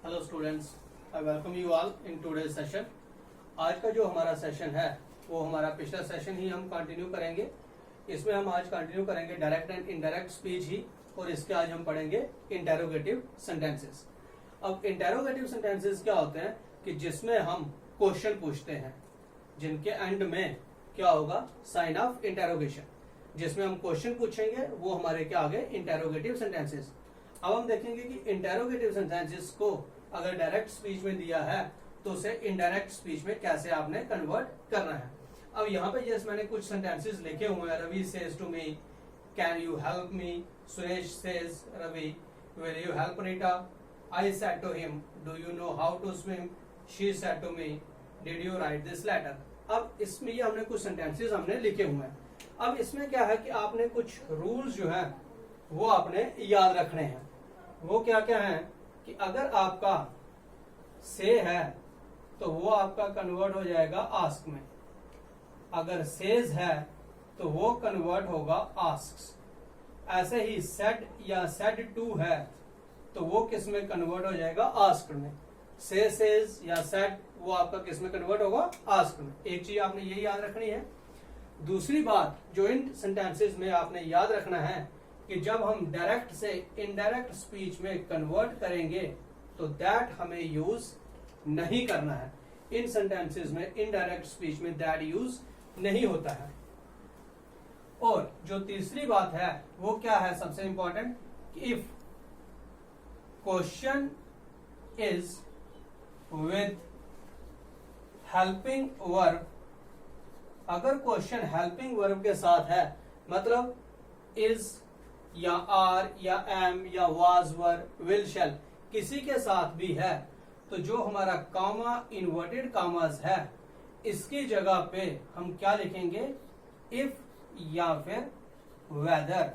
Hello students, I welcome you all in today's session. आज का जो हमारा सेशन है वो हमारा पिछला सेशन ही हम कंटिन्यू करेंगे। इसमें हम आज कंटिन्यू करेंगे डायरेक्ट एंड इनडायरेक्ट स्पीच ही, और इसके आज हम पढ़ेंगे इंटेरोगेटिव सेंटेंसेस। अब इंटेरोगेटिव सेंटेंसेस क्या होते हैं कि जिसमें हम क्वेश्चन पूछते हैं, जिनके एंड में क्या होगा, साइन ऑफ इंटेरोगेशन। जिसमें हम क्वेश्चन पूछेंगे वो हमारे क्या आ गए, इंटेरोगेटिव सेंटेंसेस। अब हम देखेंगे कि इंटेरोगेटिव सेंटेंसेस को अगर डायरेक्ट स्पीच में दिया है तो उसे इनडायरेक्ट स्पीच में कैसे आपने कन्वर्ट करना है। अब यहाँ पे जैसे मैंने कुछ सेंटेंसेस लिखे हुए हैं। Ravi says to me, can you help me. Suresh says Ravi, will you help Rita. I said to him, do you know how to swim. She said to me, did you write this letter. अब इसमें ये हमने कुछ sentences हमने लिखे हुए हैं। अब इसमें क्या है कि आपने कुछ रूल्स जो है वो आपने याद रखने हैं। वो क्या क्या है कि अगर आपका से है तो वो आपका कन्वर्ट हो जाएगा आस्क में। अगर सेज है तो वो कन्वर्ट होगा आस्क्स। ऐसे ही सेड या सेड टू है तो वो किस में कन्वर्ट हो जाएगा, आस्क में। से सेज या सेड वो आपका किस में कन्वर्ट होगा, आस्क में। एक चीज आपने ये याद रखनी है। दूसरी बात जो इन सेंटेंसेस में आपने याद रखना है कि जब हम डायरेक्ट से इनडायरेक्ट स्पीच में कन्वर्ट करेंगे तो दैट हमें यूज नहीं करना है। इन सेंटेंसेस में इनडायरेक्ट स्पीच में दैट यूज नहीं होता है। और जो तीसरी बात है वो क्या है, सबसे important, if question is with helping verb, अगर क्वेश्चन हेल्पिंग वर्ब के साथ है, मतलब इज या आर या एम या वाज वर विल शैल किसी के साथ भी है, तो जो हमारा कामा इन्वर्टेड कामास है इसकी जगह पे हम क्या लिखेंगे, इफ या फिर वेदर।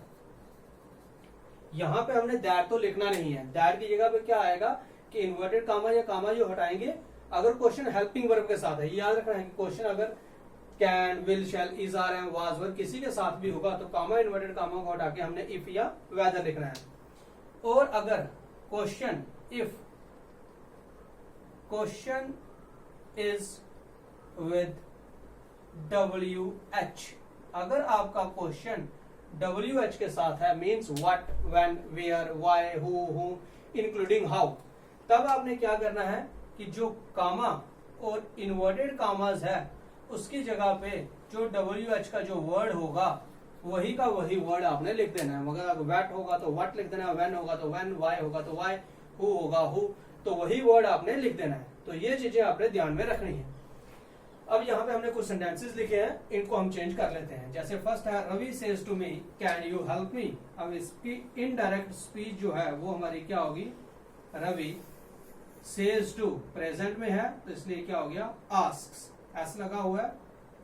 यहां पे हमने दैट तो लिखना नहीं है। दैट की जगह पे क्या आएगा कि इन्वर्टेड कामा या कामा जो हटाएंगे अगर क्वेश्चन हेल्पिंग वर्ब के साथ है। ये याद रखना है कि क्वेश्चन अगर can, will, shall, is, are, am, was, were किसी के साथ भी होगा तो कामा इन्वर्टेड कामा को हटा के हमने इफ या वेदर लिखना है। और अगर क्वेश्चन इज विद WH, अगर आपका क्वेश्चन WH के साथ है, means what, when, where, why, who, including how, तब आपने क्या करना है कि जो कामा और इन्वर्टेड कामाज है उसकी जगह पे जो WH का जो वर्ड होगा वही का वही वर्ड आपने लिख देना है। मगर वैट होगा तो व्हाट लिख देना है, व्हेन होगा तो व्हेन, वाई होगा तो वाई, हु होगा हु, तो वही वर्ड आपने लिख देना है। तो ये चीजें आपने ध्यान में रखनी है। अब यहाँ पे हमने कुछ सेंटेंसेस लिखे हैं, इनको हम चेंज कर लेते हैं। जैसे फर्स्ट है Ravi says to me, can you help me. अब इसकी इनडायरेक्ट स्पीच जो है वो हमारी क्या होगी, रवि सेज टू, प्रेजेंट में है तो इसलिए क्या हो गया, आस्क्स, एस लगा हुआ है,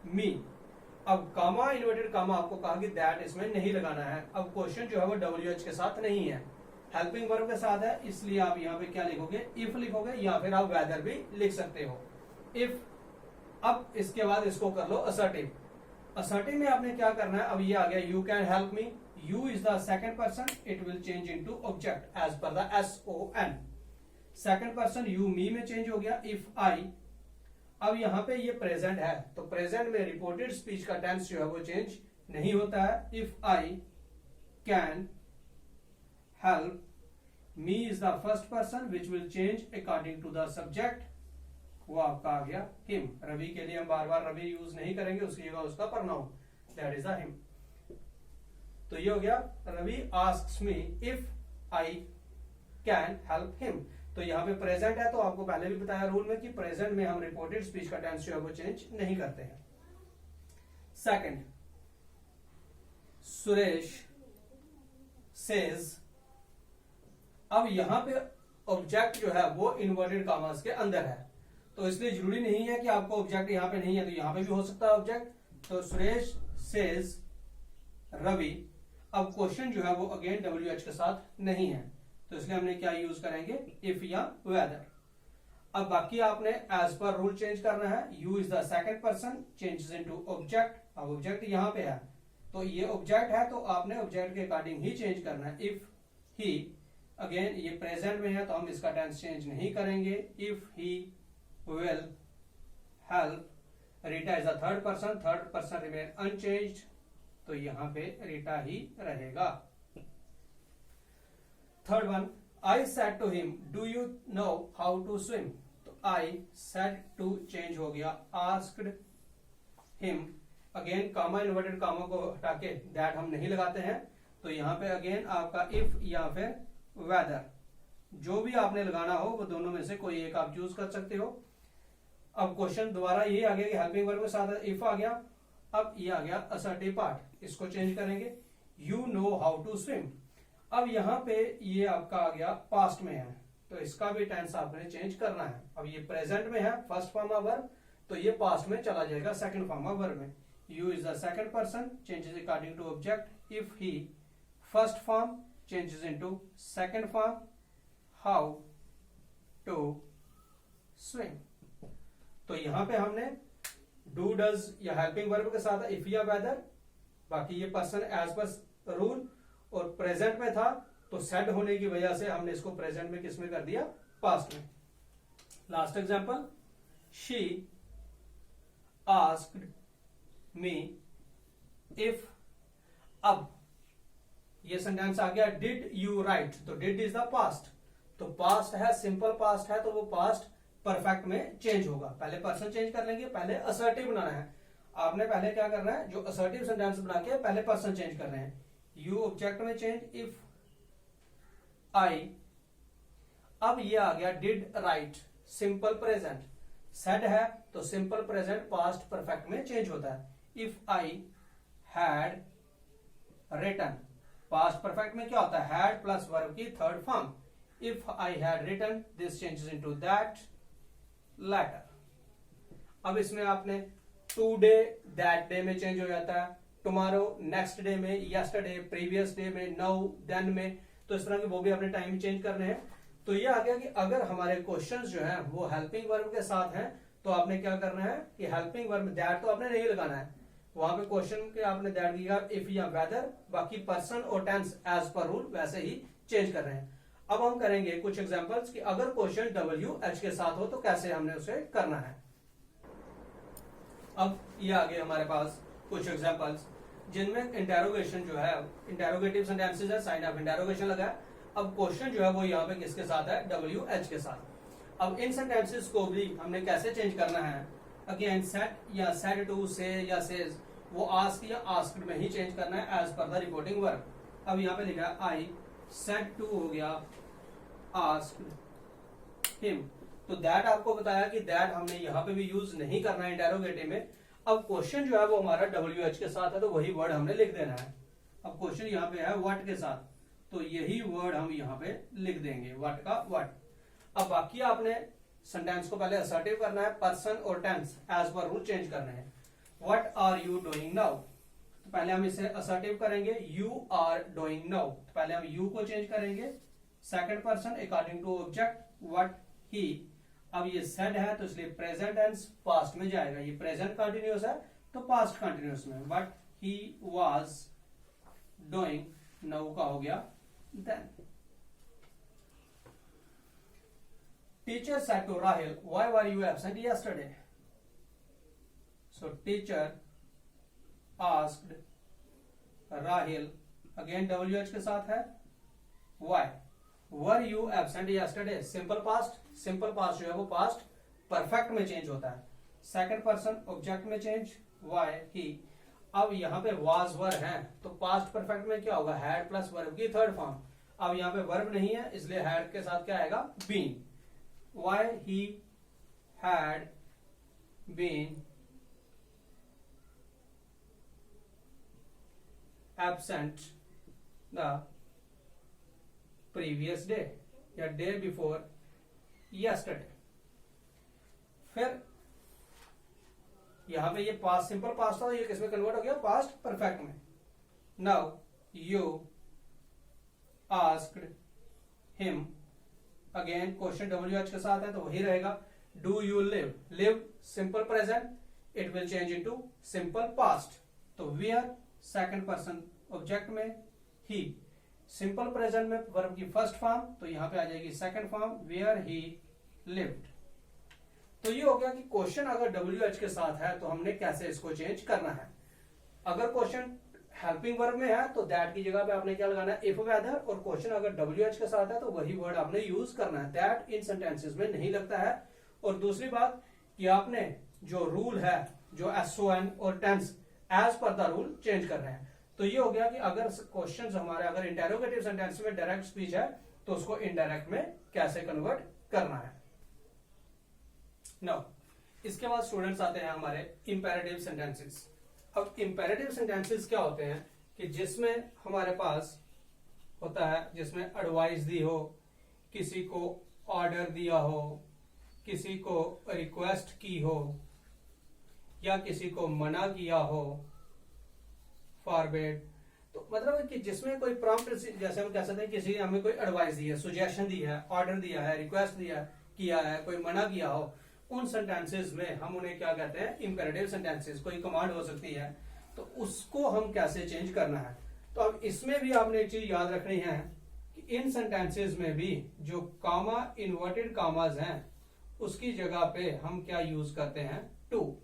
मी। अब कामा इन्वर्टेड कामा आपको कहा कि दैट इसमें नहीं लगाना है। अब क्वेश्चन जो है वो WH के साथ नहीं है, हेल्पिंग वर्ब के साथ है, इसलिए आप यहाँ पे क्या लिखोगे, इफ लिखोगे या फिर आप वेदर भी लिख सकते हो, इफ। अब इसके बाद इसको कर लो असर्टिव। असर्टिव में आपने क्या करना है, अब ये आ गया you can help me, you is the second person, it will change into object as per the SON। Second person you me में चेंज हो गया, इफ आई। अब यहां पे ये प्रेजेंट है तो प्रेजेंट में रिपोर्टेड स्पीच का टेंस जो है वो चेंज नहीं होता है। If I can help me is the first person which will change according to the subject, वो आपका आ गया हिम। रवि के लिए हम बार बार रवि यूज नहीं करेंगे, उसकी जगह उसका pronoun that is the him. तो ये हो गया Ravi asks me if I can help him. तो यहाँ पे प्रेजेंट है तो आपको पहले भी बताया रूल में कि प्रेजेंट में हम रिपोर्टेड स्पीच का टेंस जो है वो चेंज नहीं करते हैं। Second, Suresh says. अब यहां पे ऑब्जेक्ट जो है वो इन्वर्टेड कामास के अंदर है, तो इसलिए जरूरी नहीं है कि आपको ऑब्जेक्ट यहां पे नहीं है तो यहां पे भी हो सकता है ऑब्जेक्ट। तो सुरेश सेज रवि। अब क्वेश्चन जो है वो अगेन WH के साथ नहीं है तो इसलिए हमने क्या यूज करेंगे, इफ या वेदर। अब बाकी आपने एज पर रूल चेंज करना है। You is the second person, changes into object. अब ऑब्जेक्ट यहां पे है तो ये ऑब्जेक्ट है तो आपने ऑब्जेक्ट के अकॉर्डिंग ही चेंज करना है। इफ ही अगेन ये प्रेजेंट में है तो हम इसका टेंस चेंज नहीं करेंगे. If he will help Rita is the third person remain unchanged, तो यहां पे रीटा ही रहेगा. Third one, I said to him do you know how to swim. तो आई सेड टू चेंज हो गया asked him. Again comma inverted comma को हटा के दैट हम नहीं लगाते हैं, तो यहां पे अगेन आपका इफ या फिर वेदर, जो भी आपने लगाना हो वो दोनों में से कोई एक आप चूज कर सकते हो. अब क्वेश्चन दोबारा ये आ गया कि हेल्पिंग वर्ब के साथ इफ आ गया. अब ये आ गया असर्टिव पार्ट, इसको चेंज करेंगे. You know how to swim. अब यहाँ पे ये आपका आ गया पास्ट में है, तो इसका भी टेंस आपने चेंज करना है. अब ये प्रेजेंट में है फर्स्ट फॉर्म ऑफ वर्ब, तो ये पास्ट में चला जाएगा सेकंड फॉर्म ऑफ वर्ब में. You is the second person changes according to object. If he first form changes into second form. How to swim. तो यहां पे हमने डू डज या हेल्पिंग वर्ब के साथ इफ या वेदर, बाकी ये पर्सन एज पर रूल, और प्रेजेंट में था तो सेड होने की वजह से हमने इसको प्रेजेंट में किस में कर दिया, पास्ट में. Last example, she asked me if. अब ये सेंटेंस आ गया डिड यू राइट, तो डिड इज द पास्ट, तो पास्ट है, सिंपल पास्ट है, तो वो पास्ट परफेक्ट में चेंज होगा. पहले पर्सन चेंज कर लेंगे, पहले असर्टिव बनाना है. आपने पहले क्या करना है, जो असर्टिव सेंटेंस बना के पहले पर्सन चेंज कर रहे हैं. यू ऑब्जेक्ट में चेंज, इफ आई. अब ये आ गया did write, simple present. Said है तो सिंपल प्रेजेंट पास्ट परफेक्ट में चेंज होता है. If I had written, past perfect में क्या होता है, हैड प्लस वर्ब की third form. If I had written, this changes into that letter. अब इसमें आपने टुडे दैट डे में चेंज हो जाता है, टुमारो नेक्स्ट डे में, यस्टरडे प्रीवियस डे में, नाउ देन में, तो इस तरह के वो भी अपने टाइम चेंज करने हैं. तो ये आ गया कि अगर हमारे क्वेश्चंस जो हैं वो हेल्पिंग वर्ब के साथ हैं तो आपने क्या करना है कि हेल्पिंग वर्ब दैट तो आपने नहीं लगाना है, वहां पे क्वेश्चन के आपने दैट दिया इफ या वेदर, बाकी पर्सन और टेंस एज पर रूल वैसे ही चेंज कर रहे हैं. अब हम करेंगे कुछ एग्जांपल्स कि अगर क्वेश्चन WH के साथ हो तो कैसे हमने उसे करना है. अब ये आगे हमारे पास कुछ एग्जांपल्स जिनमें इंटेरोगेशन जो है, इंटेरोगेटिव सेंटेंसेस है, साइन ऑफ इंटेरोगेशन लगा है. अब क्वेश्चन जो है वो यहाँ पे किसके साथ है, WH के साथ. अब इन सेंटेंसेस को भी हमने कैसे चेंज करना है, अगेन सेट या सेड टू, से या सेज, वो आस्क या आस्क्ड में ही चेंज करना है as per the reporting verb. अब यहाँ पे लिखा है आई सेड टू हो गया आस्क्ड हिम, तो दैट आपको बताया कि दैट हमने यहाँ पे भी यूज नहीं करना है इंटेरोगेटिव में. अब क्वेश्चन जो है वो हमारा WH के साथ है तो वही वर्ड हमने लिख देना है. अब क्वेश्चन यहाँ पे है व्हाट के साथ, तो यही वर्ड हम यहाँ पे लिख देंगे, व्हाट का व्हाट. अब बाकी आपने सेंटेंस को पहले असर्टिव करना है, पर्सन और टेंस एज पर रूल चेंज करने हैं. What are you doing now, तो पहले हम इसे असर्टिव करेंगे. यू आर डूइंग नाउ, तो पहले हम यू को चेंज करेंगे, second person according to object what he. अब ये सेड है तो इसलिए प्रेजेंट टेंस पास्ट में जाएगा, ये प्रेजेंट कंटिन्यूअस है तो पास्ट कंटिन्यूअस में. What he was doing, now का हो गया then. Teacher said to Rahil, why were you absent yesterday? So teacher asked Rahil, again WH के साथ है, why were you absent yesterday. Simple past, simple past जो है वो पास्ट परफेक्ट में चेंज होता है. सेकंड पर्सन ऑब्जेक्ट में चेंज, why ही. अब यहाँ पे was were है तो पास्ट परफेक्ट में क्या होगा, had प्लस वर्ब की थर्ड फॉर्म. अब यहाँ पे वर्ब नहीं है इसलिए had के साथ क्या आएगा, been. Why he had been absent the previous day या day before yesterday. फिर यहां पे ये पास्ट सिंपल पास्ट था, ये किसमें कन्वर्ट हो गया, पास्ट परफेक्ट में. Now you asked him, again question WH के साथ है तो वही रहेगा. Do you live, live simple present, it will change into simple past, तो वेयर सेकंड पर्सन ऑब्जेक्ट में, ही सिंपल प्रेजेंट में वर्ब की फर्स्ट फॉर्म, तो यहाँ पे आ जाएगी second form where he lived. तो ये हो गया कि क्वेश्चन अगर WH के साथ है तो हमने कैसे इसको चेंज करना है। अगर क्वेश्चन हेल्पिंग वर्ब में है तो दैट की जगह पे आपने क्या लगाना है, इफ वेदर, और क्वेश्चन अगर WH के साथ है तो वही वर्ड आपने यूज करना है। दैट इन सेंटेंसेस में नहीं लगता है। और दूसरी बात कि आपने जो रूल है, जो SON और tense as per the rule change कर रहे हैं। तो ये हो गया कि अगर क्वेश्चन हमारे अगर इंटेरोगेटिव सेंटेंस में डायरेक्ट स्पीच है तो उसको इनडायरेक्ट में कैसे कन्वर्ट करना है। नाउ इसके बाद स्टूडेंट्स आते हैं हमारे इंपेरेटिव सेंटेंसेस। अब इंपेरेटिव सेंटेंसेस क्या होते हैं कि जिसमें हमारे पास होता है, जिसमें एडवाइस दी हो, किसी को ऑर्डर दिया हो, किसी को रिक्वेस्ट की हो, या किसी को मना किया हो, फॉरबिड। तो मतलब कि जिसमें कोई प्रॉम्प्ट, जैसे हम कह सकते हैं किसी ने हमें कोई एडवाइस दी है, सुजेशन दी है, ऑर्डर दिया है, रिक्वेस्ट दिया किया है, कोई मना किया हो, उन सेंटेंसेस में हम उन्हें क्या कहते हैं, इंपेरेटिव सेंटेंसेस। कोई कमांड हो सकती है तो उसको हम कैसे चेंज करना है। तो अब इसमें भी आपने एक चीज याद रखनी है कि इन सेंटेंसेस में भी जो कामा, इन्वर्टेड कामाज हैं, उसकी जगह पे हम क्या यूज करते हैं, टू।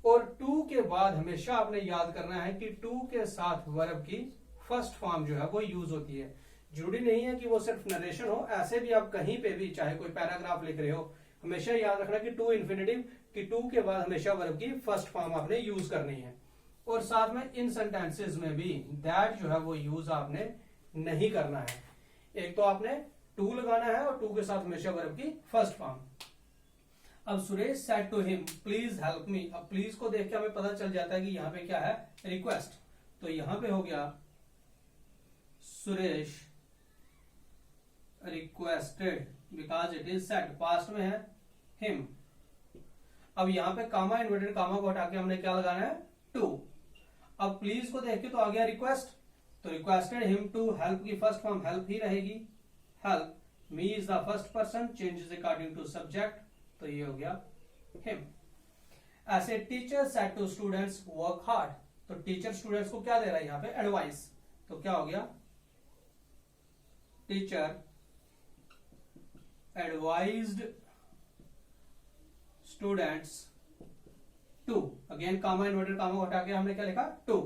और टू के बाद हमेशा आपने याद करना है कि टू के साथ वर्ब की फर्स्ट फॉर्म जो है वो यूज होती है। जरूरी नहीं है कि वो सिर्फ नरेशन हो, ऐसे भी आप कहीं पे भी चाहे कोई पैराग्राफ लिख रहे हो, हमेशा याद रखना कि टू इन्फिनेटिव, कि टू के बाद हमेशा वर्ब की फर्स्ट फॉर्म आपने यूज करनी है। और साथ में इन सेंटेंसेस में भी दैट जो है वो यूज आपने नहीं करना है। एक तो आपने टू लगाना है और टू के साथ हमेशा वर्ब की फर्स्ट फॉर्म। अब Suresh said to him please help me. अब प्लीज को देख के हमें पता चल जाता है कि यहाँ पे क्या है, रिक्वेस्ट। तो यहां पे हो गया Suresh requested because it is said, past में है हिम। अब यहां पे कामा, इन्वर्टेड कामा को हटा के हमने क्या लगाना है, टू। अब प्लीज को देख के तो आ गया रिक्वेस्ट, तो रिक्वेस्टेड हिम टू हेल्प की फर्स्ट फॉर्म हेल्प ही रहेगी, help. Me is the first person, changes according to subject, तो ये हो गया हिम। ऐसे teacher said to students work hard, तो टीचर स्टूडेंट्स को क्या दे रहा है यहाँ पे, एडवाइस, तो क्या हो गया, teacher advised students to, again comma, inverted comma को हटा के हमने क्या लिखा, टू।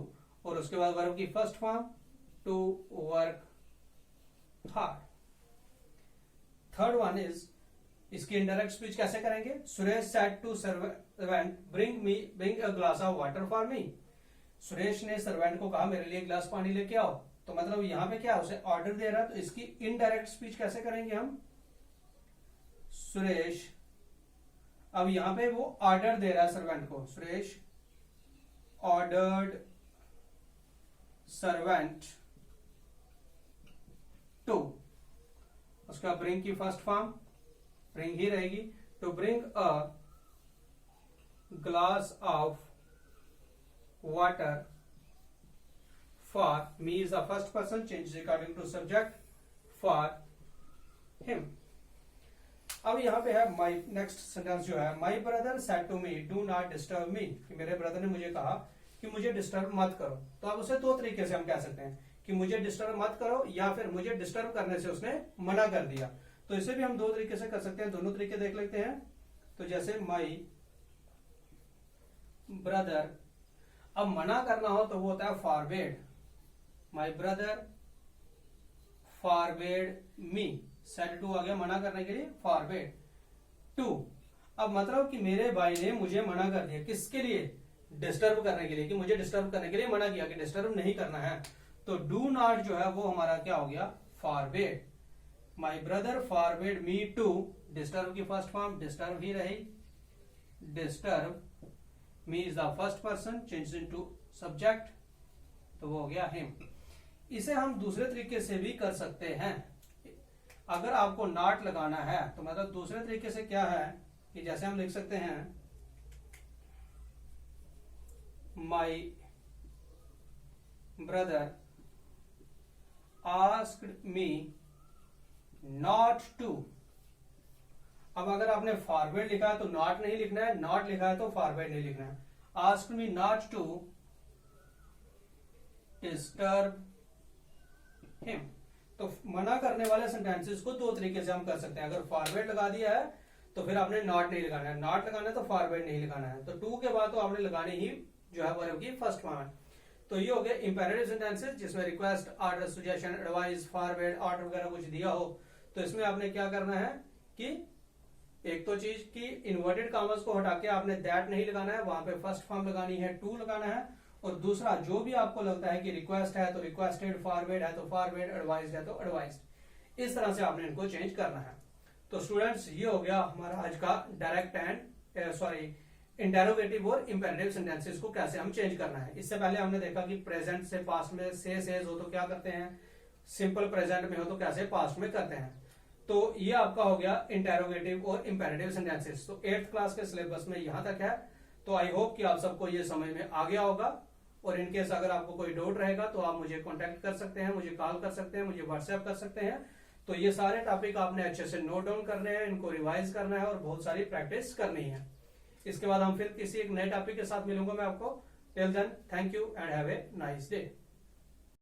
और उसके बाद वर्ब की first form to work hard. Third one is, इसकी इनडायरेक्ट स्पीच कैसे करेंगे, Suresh said to servant bring a glass of water for me. Suresh ने सर्वेंट को कहा मेरे लिए एक गिलास पानी लेके आओ। तो मतलब यहां पे क्या, उसे ऑर्डर दे रहा है, तो इसकी इनडायरेक्ट स्पीच कैसे करेंगे हम, सुरेश, अब यहां पे वो ऑर्डर दे रहा है सर्वेंट को, सुरेश ऑर्डर्ड सर्वेंट टू, उसका ब्रिंग की फर्स्ट फॉर्म ब्रिंग ही रहेगी, to bring a glass of water for me is the first person, change according to subject, for him. अब यहां पे है माई, नेक्स्ट सेंटेंस जो है, my brother said to me do not disturb me, कि मेरे ब्रदर ने मुझे कहा कि मुझे डिस्टर्ब मत करो। तो अब उसे दो तरीके से हम कह सकते हैं कि मुझे डिस्टर्ब मत करो, या फिर मुझे डिस्टर्ब करने से उसने मना कर दिया। तो इसे भी हम दो तरीके से कर सकते हैं, दोनों तरीके देख लेते हैं। तो जैसे माई ब्रदर, अब मना करना हो तो वो होता है forbade, my brother forbade me, said to आ गया मना करने के लिए, फॉरबेड टू। अब मतलब कि मेरे भाई ने मुझे मना कर दिया, किसके लिए, डिस्टर्ब करने के लिए, कि मुझे डिस्टर्ब करने के लिए मना किया कि डिस्टर्ब नहीं करना है। तो डू नॉट जो है वो हमारा क्या हो गया, forbade. My brother forbade me to, disturb की फर्स्ट फॉर्म डिस्टर्ब ही रही, disturb, me is the first person, change into subject, तो वो हो गया हिम। इसे हम दूसरे तरीके से भी कर सकते हैं। अगर आपको नॉट लगाना है तो मतलब दूसरे तरीके से क्या है कि जैसे हम लिख सकते हैं, my brother asked me not to. अब अगर आपने फॉरवर्ड लिखा है तो नॉट नहीं लिखना है, नॉट लिखा है तो फॉरवर्ड नहीं लिखना है। Asked me not to disturb him. तो मना करने वाले सेंटेंसेस को दो तरीके से हम कर सकते हैं। अगर फॉरवर्ड लगा दिया है तो फिर आपने नॉट नहीं लगाना है, नॉट लगाना है तो फॉरवर्ड नहीं लगाना है। तो टू के बाद तो आपने लगानी ही जो है वर्ब की फर्स्ट फॉर्म है। तो ये हो गया इंपेरेटिव सेंटेंसेस जिसमें request, order, suggestion, advice, forward, order वगैरह कुछ दिया हो। तो इसमें आपने क्या करना है कि एक तो चीज की इन्वर्टेड कॉमर्स को हटा के आपने दैट नहीं लगाना है, वहां पे फर्स्ट फॉर्म लगानी है, टू लगाना है। और दूसरा जो भी आपको लगता है कि रिक्वेस्ट है तो रिक्वेस्टेड, फॉरवर्ड है तो फॉरवर्ड, एडवाइस्ड है तो एडवाइस्ड, इस तरह से आपने इनको चेंज करना है। तो स्टूडेंट्स ये हो गया हमारा आज का डायरेक्ट एंड इंटेरोगेटिव और इंपेरेटिव सेंटेंसेस को कैसे हम चेंज करना है। इससे पहले हमने देखा कि प्रेजेंट से पास्ट में सेज हो तो क्या करते हैं, सिंपल प्रेजेंट में हो तो कैसे पास्ट में करते हैं। तो ये आपका हो गया इंटेरोगेटिव और इंपेरेटिव सेंटेंसेस। तो 8th क्लास के सिलेबस में यहां तक है। तो आई होप कि आप सबको ये समझ में आ गया होगा। और इनकेस अगर आपको कोई डाउट रहेगा तो आप मुझे कांटेक्ट कर सकते हैं, मुझे कॉल कर सकते हैं, मुझे व्हाट्सएप कर सकते हैं। तो ये सारे टॉपिक आपने अच्छे से नोट डाउन करने हैं, इनको रिवाइज करना है और बहुत सारी प्रैक्टिस करनी है। इसके बाद हम फिर किसी एक नए टॉपिक के साथ मिलूंगा मैं आपको। Till then, thank you and have a nice day.